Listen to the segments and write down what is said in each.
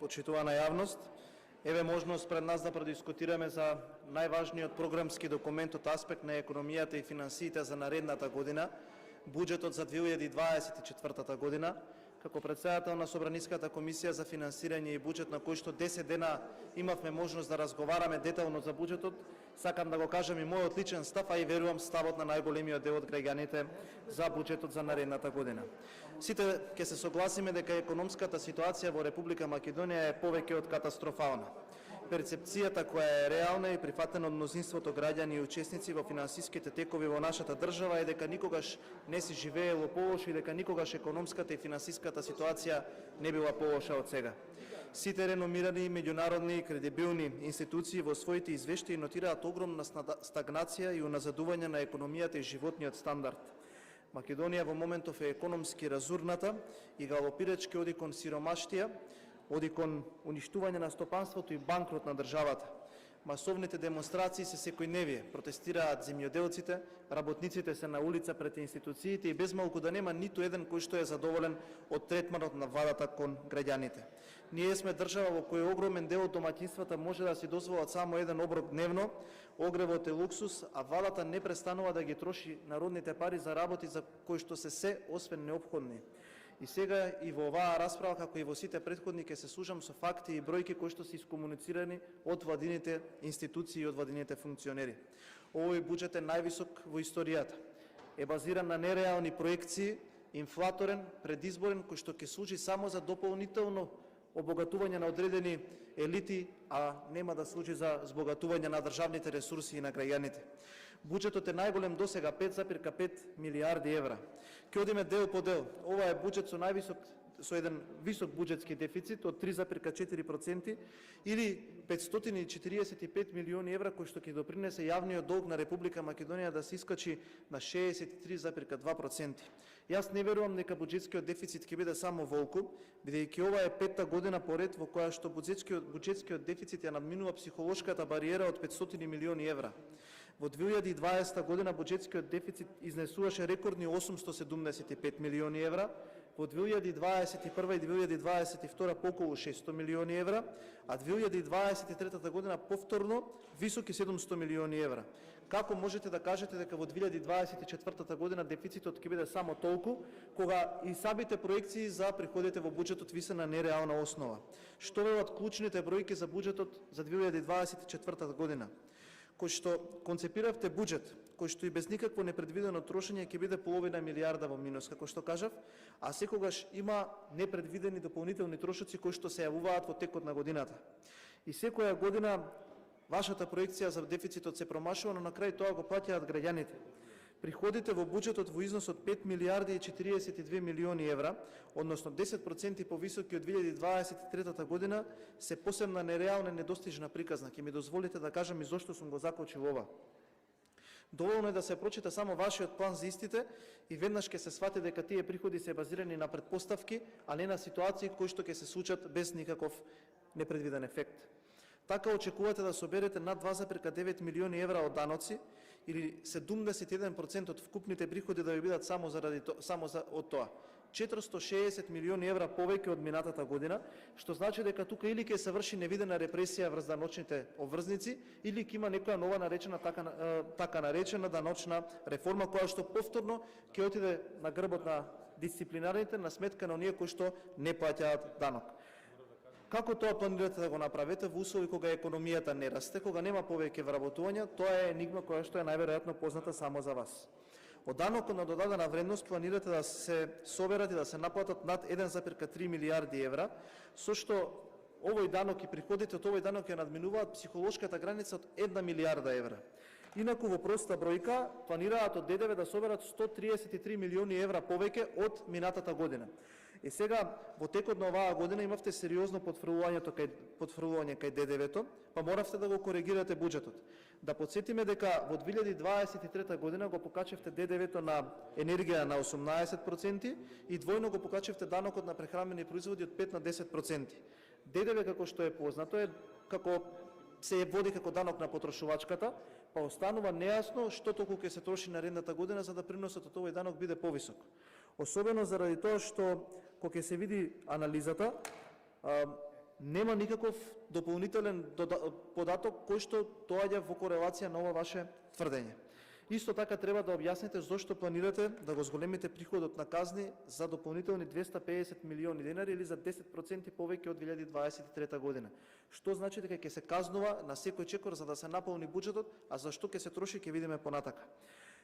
почитувана јавност, еве можност пред нас да продискутираме за најважниот програмски документ од аспект на економијата и финансиите за наредната година, буџетот за 2024 година. Како председател на Собраниската комисија за финансирање и буџет, на кој што 10 дена имавме можност да разговараме детално за буџетот, сакам да го кажам и мојот личен став, а и верувам ставот на најголемиот дел од граѓаните за буџетот за наредната година. Сите ќе се согласиме дека економската ситуација во Република Македонија е повеќе од катастрофална. Перцепцијата која е реална и прифатена од мнозинството граѓани и учесници во финансиските текови во нашата држава е дека никогаш не се живеело полошо и дека никогаш економската и финансиската ситуација не била полоша од сега. Сите реномирани меѓународни и кредибилни институции во своите извештаи нотираат огромна стагнација и уназадување на економијата и животниот стандард. Македонија во моментов е економски разурната и галопирачки оди кон сиромаштија, оди кон уништување на стопанството и банкрот на државата. Масовните демонстрации се секојдневие, протестираат земјоделците, работниците се на улица пред институциите и без малку да нема ниту еден кој што е задоволен од третманот на владата кон граѓаните. Ние сме држава во која огромен дел од домаќинствата може да си дозволат само еден оброк дневно, огревот е луксус, а владата не престанува да ги троши народните пари за работи за кои што се освен неопходни. И сега и во оваа расправа, како и во сите претходни, ќе се служам со факти и бројки кои што се искомуницирани од владините институции и од владините функционери. Овој буџет е највисок во историјата. Е базиран на нереални проекции, инфлаторен, предизборен, кој што ќе служи само за дополнително обогатување на одредени елити, а нема да служи за збогатување на државните ресурси и на граѓаните. Буџетот е најголем досега, 5,5 милиарди евра. Ќе одиме дел по дел. Ова е буџет со еден висок буџетски дефицит од 3,4% или 545 милиони евра, кој што ќе допринесе јавниот долг на Република Македонија да се искачи на 63,2%. Јас не верувам дека буџетскиот дефицит ќе биде само волку, бидејќи ова е петта година поред во која што буџетскиот дефицит ја надминува психолошката бариера од 500 милиони евра. Во 2020 година буџетскиот дефицит изнесуваше рекордни 875 милиони евра, во 2021 и 2022 по околу 600 милиони евра, а 2023 година повторно високи 700 милиони евра. Како можете да кажете дека во 2024 година дефицитот ќе биде само толку, кога и самите проекции за приходите во буџетот ви се на нереална основа? Што велат клучните бројки за буџетот за 2024 година? Кој што концепиравте буџет, кој што и без никакво непредвидено трошење ќе биде половина милиарда во минус, како што кажав, а секогаш има непредвидени дополнителни трошоци кои што се јавуваат во текот на годината. И секоја година вашата проекција за дефицитот се промашува, но на крај тоа го плаќаат граѓаните. Приходите во буџетот во износ од 5 милиарди и 42 милиони евра, односно 10% повисоки од 2023 година, се посебна нереална и недостижна приказна. Ќе ми дозволите да кажам и зошто сум го закочил ова. Доволно е да се прочита само вашиот план за истите и веднаш ќе се свати дека тие приходи се базирани на предпоставки, а не на ситуации кои што ќе се случат без никаков непредвиден ефект. Така очекувате да соберете над 2,9 милиони евра од даноци или 71% од вкупните приходи да ви бидат само од тоа. 460 милиони евра повеќе од минатата година, што значи дека тука или ќе се врши невидена репресија врз даночните обврзници, или ќе има некоја нова наречена така наречена даночна реформа, која што повторно ќе отиде на грбот на дисциплинарните на сметка на оние кои што не плаќаат данок. Како тоа планирате да го направите во услови кога економијата не расте, кога нема повеќе вработувања? Тоа е енигма која што е најверојатно позната само за вас. Од данокот на додадена вредност планирате да се соберат и да се наплатат над 1,3 милиарди евра, со што овој данок и приходите од овој данок ја надминуваат психолошката граница од 1 милиарда евра. Инаку во проста бројка планираат од ДДВ да соберат 133 милиони евра повеќе од минатата година. И сега во текот на оваа година имавте сериозно потфрлување кај ДДВ-то, па моравте да го коригирате буџетот. Да подсетиме дека во 2023 година го покачевте ДДВ-то на енергија на 18% и двојно го покачевте данокот на прехранбени производи од 5 на 10%. ДДВ, како што е познато, се води како данок на потрошувачката, па останува нејасно што толку ќе се троши наредната година за да приносот од овој данок биде повисок. Особено заради тоа што кога ќе се види анализата, Нема никаков дополнителен податок кој што доаѓа во корелација на ова ваше тврдење. Исто така треба да објасните зошто планирате да го зголемите приходот на казни за дополнителни 250 милиони денари или за 10% повеќе од 2023 година. Што значи дека ќе се казнува на секој чекор за да се наполни буџетот, а за што ќе се троши ќе видиме понатака.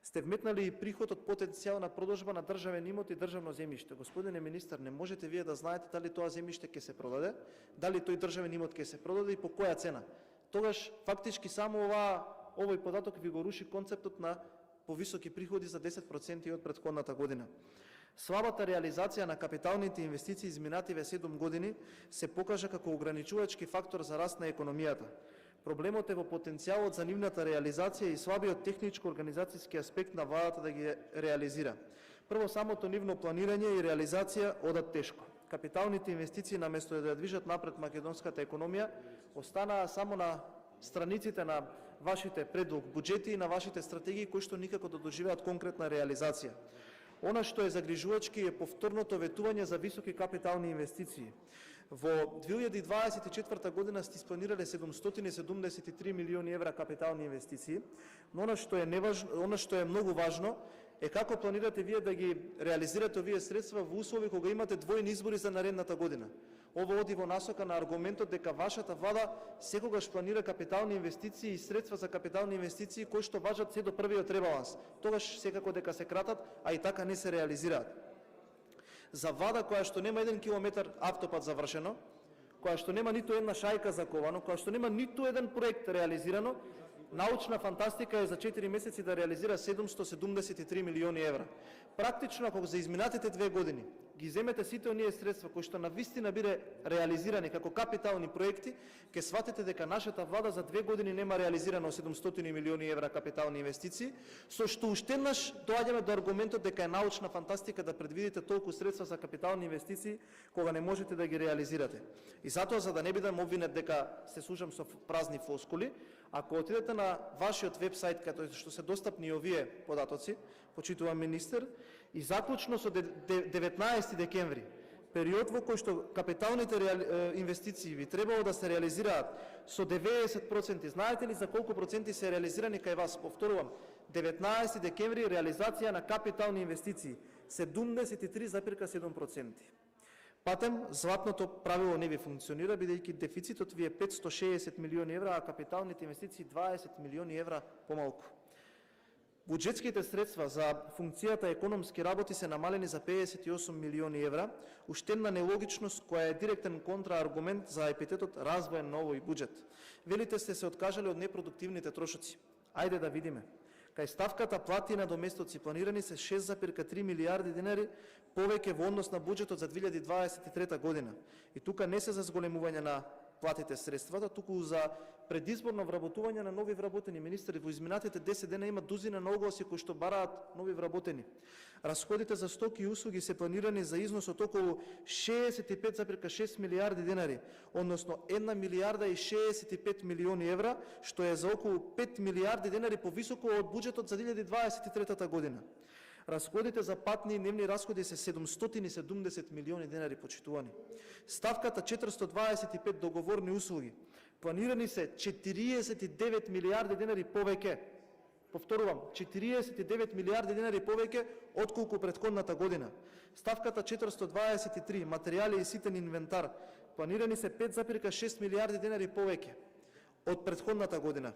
Сте вметнали и приход од потенцијал на продажба на државен имот и државно земјиште. Господине министар, не можете вие да знаете дали тоа земјиште ќе се продаде, дали тој државен имот ќе се продаде и по која цена. Тогаш фактички само овој податок ви го руши концептот на повисоки приходи за 10% од претходната година. Слабата реализација на капиталните инвестиции изминативе 7 години се покажа како ограничувачки фактор за раст на економијата. Проблемот е во потенцијалот за нивната реализација и слабиот техничко-организацијски аспект на владата да ги реализира. Прво, самото нивно планирање и реализација одат тешко. Капиталните инвестиции, наместо да ја движат напред македонската економија, останаа само на страниците на вашите предлог буџети и на вашите стратегии кои што никако да доживеат конкретна реализација. Она што е загрижувачки е повторното ветување за високи капитални инвестиции. Во 2024 година сте испланирале 773 милиони евра капитални инвестиции, но она што е многу важно е како планирате вие да ги реализирате овие средства во услови кога имате двојни избори за наредната година. Ово оди во насока на аргументот дека вашата влада секогаш планира капитални инвестиции и средства за капитални инвестиции кои што важат се до првиот ребаланс. Тогаш секако дека се кратат, а и така не се реализираат. За влада која што нема 1 километар автопат завршено, која што нема ниту една шајка заковано, која што нема ниту еден проект реализирано, научна фантастика е за 4 месеци да реализира 773 милиони евра. Практично, ако за изминатите 2 години ги земете сите оние средства кои што навистина биде реализирани како капитални проекти, ќе сватите дека нашата влада за 2 години нема реализирано 700 милиони евра капитални инвестиции, со што уште еднаш доаѓаме до аргументот дека е научна фантастика да предвидите толку средства за капитални инвестиции кога не можете да ги реализирате. И затоа, за да не бидам обвинет дека се служам со празни флоскули, ако отидете на вашиот вебсайт каде што се достапни овие податоци, почитувам министер, и заклучно со 19 декември, период во кој што капиталните инвестиции ви требало да се реализираат со 90%, знаете ли за колку проценти се реализирани кај вас? Повторувам, 19 декември реализација на капитални инвестиции 73,7%. Патем, златното правило не ви функционира, бидејќи дефицитот ви е 560 милиони евра, а капиталните инвестиции 20 милиони евра помалку. Буџетските средства за функцијата економски работи се намалени за 58 милиони евра, уште една нелогичност која е директен контрааргумент за епитетот развоен на овој буџет. Велите сте се откажале од непродуктивните трошоци. Ајде да видиме. Кај ставката плати на доместоци планирани се 6,3 милиарди денари повеќе во однос на буџетот за 2023 година. И тука не се за зголемување на платите средствата, туку за предизборно вработување на нови вработени. Министри, во изминатите 10 дена има дузина на огласи кои што бараат нови вработени. Расходите за стоки и услуги се планирани за износ од околу 65,6 милиарди денари, односно 1 милиарда и 65 милиони евра, што е за околу 5 милиарди денари повисоко од буџетот за 2023 година. Расходите за патни и дневни расходи се 770 милиони денари, почитувани. Ставката 425 договорни услуги. Планирани се 49 милиарди денари повеќе. Повторувам, 49 милиарди денари повеќе отколку претходната година. Ставката 423 материјали и ситен инвентар. Планирани се 5,6 милиарди денари повеќе од претходната година.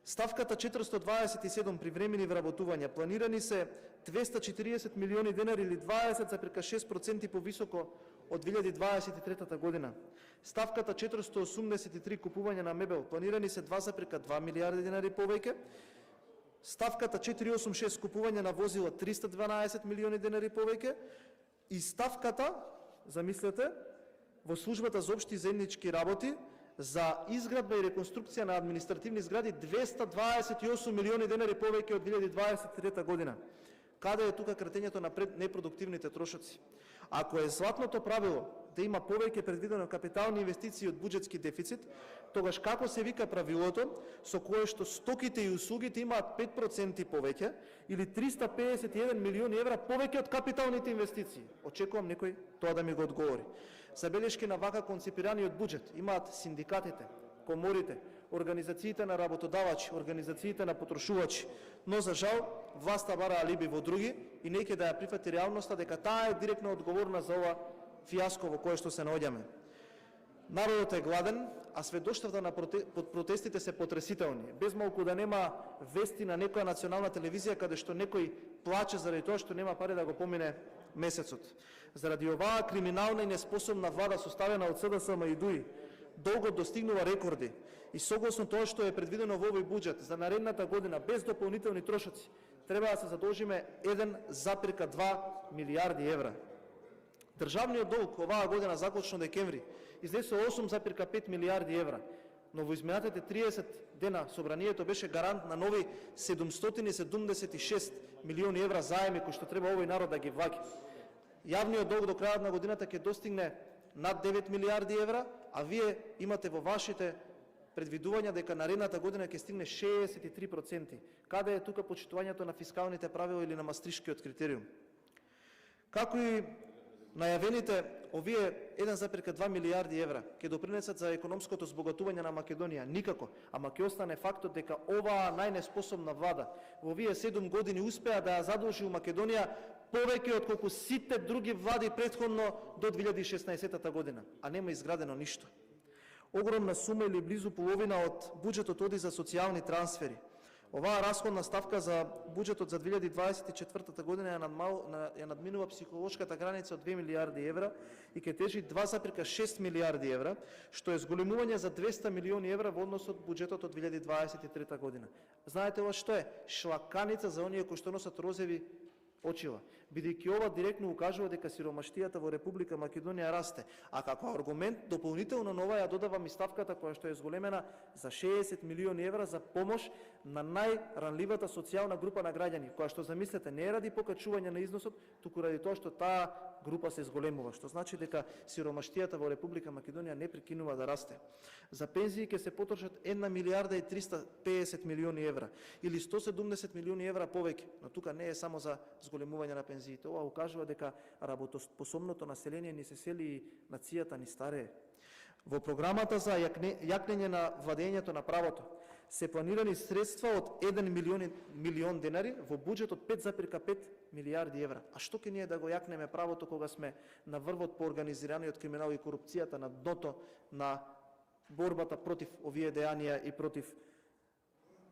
Ставката 427 привремени вработувања. Планирани се 240 милиони денари или 20,6% повисоко од 2023 година. Ставката 483 купување на мебел. Планирани се 2,2 милиарди денари повеќе. Ставката 486 купување на возила 312 милиони денари повеќе. И ставката, замислете, во службата за општи заеднички работи за изградба и реконструкција на административни згради 228 милиони денари повеќе од 2023 година. Каде е тука кратењето на непродуктивните трошоци? Ако е златното правило да има повеќе предвидено капитални инвестиции од буџетски дефицит, тогаш како се вика правилото со кое што стоките и услугите имаат 5% повеќе или 351 милиони евра повеќе од капиталните инвестиции? Очекувам некој тоа да ми го одговори. Забелешки на вака концепираниот буџет имаат синдикатите, коморите, организациите на работодавачи, организациите на потрошувачи, но за жал власта бара алиби во други и не ќе да ја прифати реалноста дека таа е директно одговорна за ова фијаско во кое што се наоѓаме. Народот е гладен, а сведоштвата на протестите се потресителни. Без малку да нема вести на некоја национална телевизија каде што некој плаче заради тоа што нема пари да го помине месецот. Заради оваа криминална и неспособна влада составена од СДСМ и ДУИ, долгот достигнува рекорди и согласно тоа што е предвидено во овој буџет за наредната година без дополнителни трошоци треба да се задолжиме 1,2 милијарди евра. Државниот долг оваа година заклучно декември изнесе 8,5 милијарди евра, но во изминатите 30 дена собранието беше гарант на нови 776 милиони евра заеми кои што треба овој народ да ги враќа. Јавниот долг до крајот на годината ќе достигне над 9 милијарди евра, а вие имате во вашите предвидувања дека наредната година ќе стигне 63%. Каде е тука почитувањето на фискалните правила или на мастришкиот критериум? Како и најавените, овие 1,2 милијарди евра ќе допринесат за економското збогатување на Македонија? Никако, ама ќе остане фактот дека оваа најнеспособна влада во овие 7 години успеа да ја задолжи у Македонија повеќе од колку сите други влади претходно до 2016 година, а нема изградено ништо. Огромна сума или близу половина од буџетот оди за социјални трансфери. Оваа расходна ставка за буџетот за 2024 година ја надминува психолошката граница од 2 милијарди евра и ќе тежи 2,6 милијарди евра, што е зголемување за 200 милиони евра во однос од буџетот од 2023 година. Знаете ова што е? Шлаканица за оние кои што носат розеви очила, бидејќи ова директно укажува дека сиромаштијата во Република Македонија расте, а како аргумент дополнително на ова ја додавам и ставката која што е зголемена за 60 милиони евра за помош на најранливата социјална група на граѓани, која што замислете не е ради покачување на износот, туку ради тоа што таа група се зголемува, што значи дека сиромаштијата во Република Македонија не прекинува да расте. За пензии ќе се потрошат 1 милијарда и 350 милиони евра или 170 милиони евра повеќе, но тука не е само за зголемување на пензиите. Ова укажува дека работоспособното население ни се сели и нацијата ни старее. Во програмата за јакнење на владењето на правото се планирани средства од 1 милион денари во буџет од 5,5 милијарди евра. А што ќе ние да го јакнеме правото кога сме на врвот по организираниот криминал и корупцијата, на дното на борбата против овие дејанија и против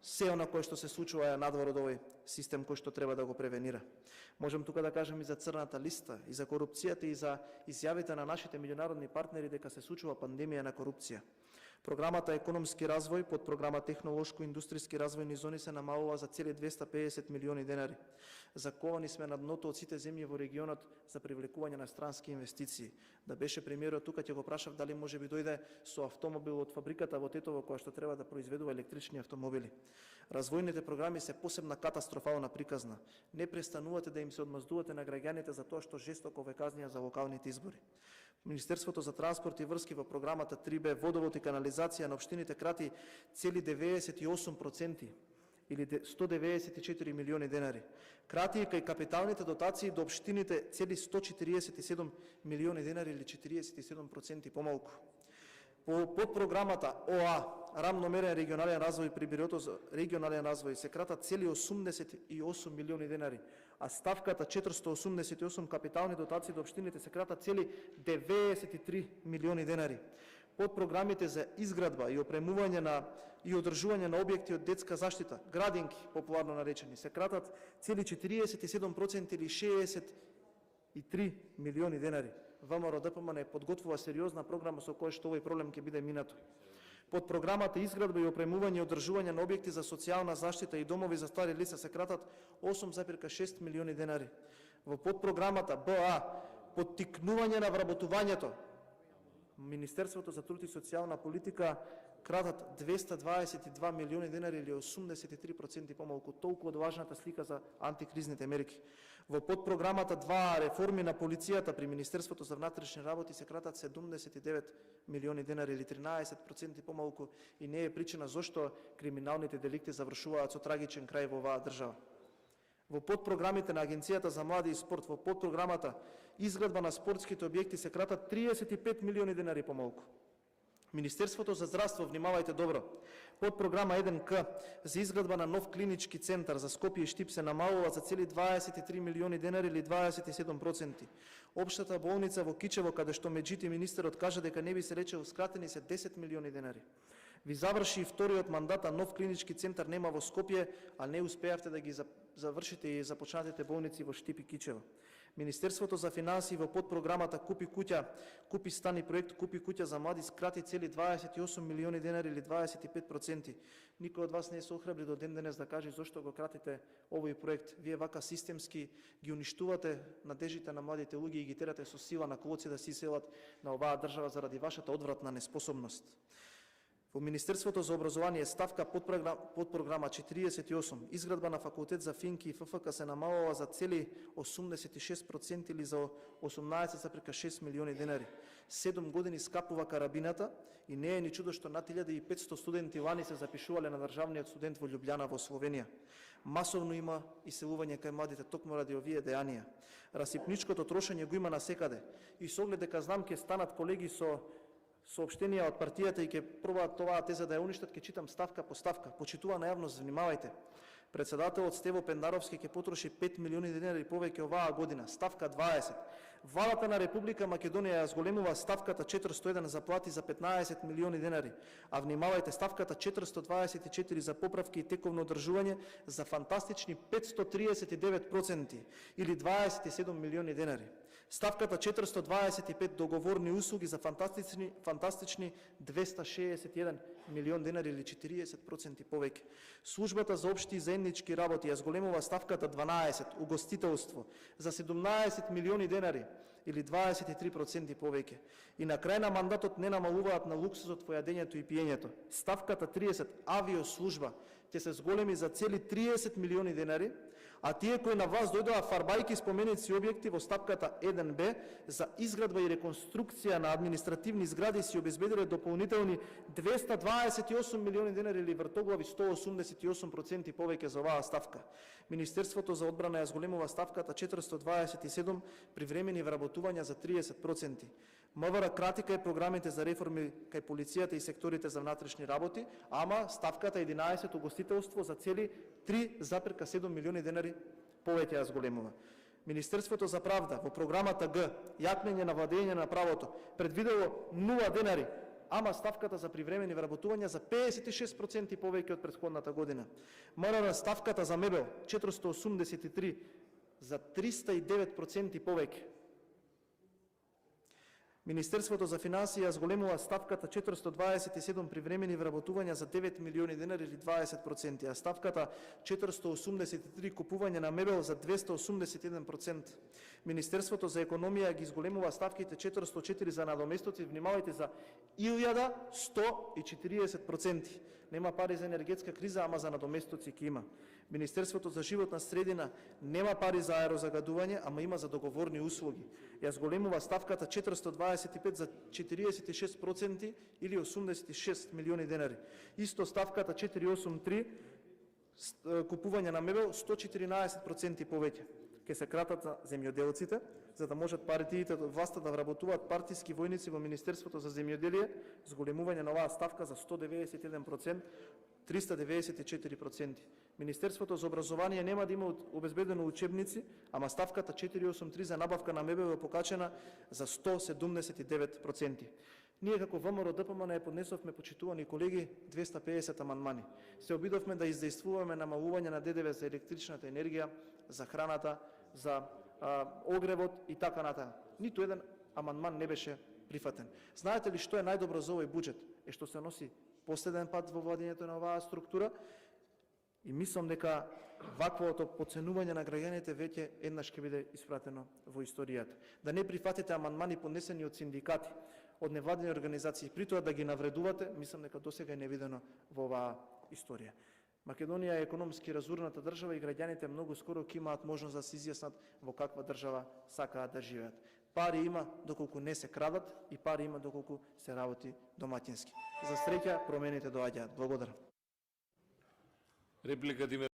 се она кое што се случува надвор од овој систем кој што треба да го превенира. Можем тука да кажем и за црната листа, и за корупцијата, и за изјавите на нашите меѓународни партнери дека се случува пандемија на корупција. Програмата економски развој под програма технолошко-индустријски развојни зони се намалува за цели 250 милиони денари. Заковани сме на дното од сите земји во регионот за привлекување на странски инвестиции. Да беше премиерот тука, ќе го прашав дали може би дојде со автомобил од фабриката во Тетово која што треба да произведува електрични автомобили. Развојните програми се посебна катастрофална приказна. Не престанувате да им се одмаздувате на граѓаните за тоа што жестоко ве казнија за локалните избори. Министерството за транспорт и врски во програмата 3Б водовод и канализација на општините крати цели 98% или 194 милиони денари. Крати и кај капиталните дотации до општините цели 147 милиони денари или 47% помалку. По подпрограмата ОА, рамномерен регионален развој при Бирото за регионален развој се кратат цели 88 милиони денари, а ставката 488 капитални дотации до општините се кратат цели 93 милиони денари. Под програмите за изградба и опремување на и одржување на објекти од детска заштита, градинки популарно наречени, се кратат цели 47% или 63 милиони денари. ВМРО ДПМН не подготвува сериозна програма со која што овој проблем ќе биде минато. Под програмата изградба и опремување и одржување на објекти за социјална заштита и домови за стари лица се кратат 8,6 милиони денари. Во подпрограмата БА поттикнување на вработувањето, Министерството за труд и социјална политика кратат 222 милиони денари или 83% помалку, толку од важната слика за антикризните мерки. Во подпрограмата 2 реформи на полицијата при Министерството за внатрешни работи се кратат 79 милиони денари или 13% помалку и не е причина зошто криминалните деликти завршуваат со трагичен крај во оваа држава. Во подпрограмите на Агенцијата за млади и спорт, во подпрограмата изградба на спортските објекти се кратат 35 милиони денари помалку. Министерството за здравство, внимавајте добро, под програма 1К за изградба на нов клинички центар за Скопје и Штип се намалува за цели 23 милиони денари или 27%. Општата болница во Кичево, каде што меѓути министерот кажа дека не би се рече скратени се 10 милиони денари. Ви заврши и вториот мандат, а нов клинички центар нема во Скопје, а не успеавте да ги завршите и започнатите болници во Штип и Кичево. Министерството за финансии во подпрограмата Купи куќа, Купи стан и проект Купи куќа за млади скрати цели 28 милиони денари или 25%. Никој од вас не се охрабри до ден денес да каже зошто го кратите овој проект. Вие вака системски ги уништувате надежите на младите луѓе и ги терате со сила на колци да си селат на оваа држава заради вашата одвратна неспособност. Во Министерството за образование ставка подпрограма 48, изградба на факултет за финки и ФФК се намалува за цели 86% или за 18,6 милиони денари. 7 години скапува карабината и не е ни чудо што над 1500 студенти лани се запишувале на државниот студент во Љубљана во Словенија. Масовно има иселување кај младите токму ради овие дејанија. Расипничкото трошење го има насекаде и со оглед дека знам ќе станат колеги со соопштенија од партијата и ќе пробаат оваа теза да ја уништат, ќе читам ставка по ставка. Почитувана јавност, внимавајте. Председателот Стево Пендаровски ќе потроши 5 милиони денари повеќе оваа година. Ставка 20. Владата на Република Македонија ја зголемува ставката 401 за плати за 15 милиони денари. А внимавајте, ставката 424 за поправки и тековно одржување за фантастични 539% или 27 милиони денари. Ставката 425 договорни услуги за фантастични 261 милион денари или 40% повеќе. Службата за општи и заеднички работи ја зголемува ставката 12 угостителство за 17 милиони денари или 23% повеќе. И на крај на мандатот не намалуваат на луксузот во јадењето и пиењето. Ставката 30 авиослужба ќе се зголеми за цели 30 милиони денари, а тие кои на власт дојдоа фарбајки споменети објекти во стапката 1Б за изградба и реконструкција на административни згради си обезбедиле дополнителни 228 милиони денари или вртоглави 188% повеќе за оваа ставка. Министерството за одбрана ја зголемува ставката 427 привремени вработувања за 30%. МВР крати кај програмите за реформи кај полицијата и секторите за внатрешни работи, ама ставката 11 угостителство за цели 3,7 милиони денари повеќе ја зголемува. Министерството за правда во програмата Г, јакнење на владење на правото, предвидело 0 денари, ама ставката за привремени вработувања за 56% повеќе од претходната година. МВР ставката за мебел 483 за 309% повеќе. Министерството за финансии ја зголемува ставката 427 привремени вработувања за 9 милиони денари или 20%, а ставката 483 купување на мебел за 281%. Министерството за економија ги зголемува ставките 404 за надоместоци, внимавајте, за 1140%. Нема пари за енергетска криза, ама за надоместоци ќе има. Министерството за животна средина нема пари за аерозагадување, ама има за договорни услуги. Ја зголемува ставката 425 за 46% или 86 милиони денари. Исто ставката 483 купување на мебел 114% повеќе. Ке се кратат за земјоделците, за да можат партиите од власта да вработуваат партиски војници во Министерството за земјоделие, зголемување на оваа ставка за 191%, 394%. Министерството за образование нема да има обезбедено учебници, ама ставката 483 за набавка на мебел е покачена за 179%. Ние како ВМРО ДПМН поднесовме, почитувани колеги, 250 амандмани. Се обидовме да издействуваме намалување на ДДВ за електричната енергија, за храната, за огревот и така натаму. Ниту еден амандман не беше прифатен. Знаете ли што е најдобро за овој буџет? Е што се носи последен пат во владењето на оваа структура и мислам дека ваквото подценување на граѓаните веќе еднаш ќе биде испратено во историјата. Да не прифатите амандмани поднесени од синдикати, од невладени организации, при тоа да ги навредувате, мислам дека досега е невидено во оваа историја. Македонија е економски разурната држава и граѓаните многу скоро ќе имаат можност да се изјаснат во каква држава сакаат да живеат. Пари има доколку не се крадат и пари има доколку се работи домаќински. За среќа промените доаѓаат. Благодарам. Реплика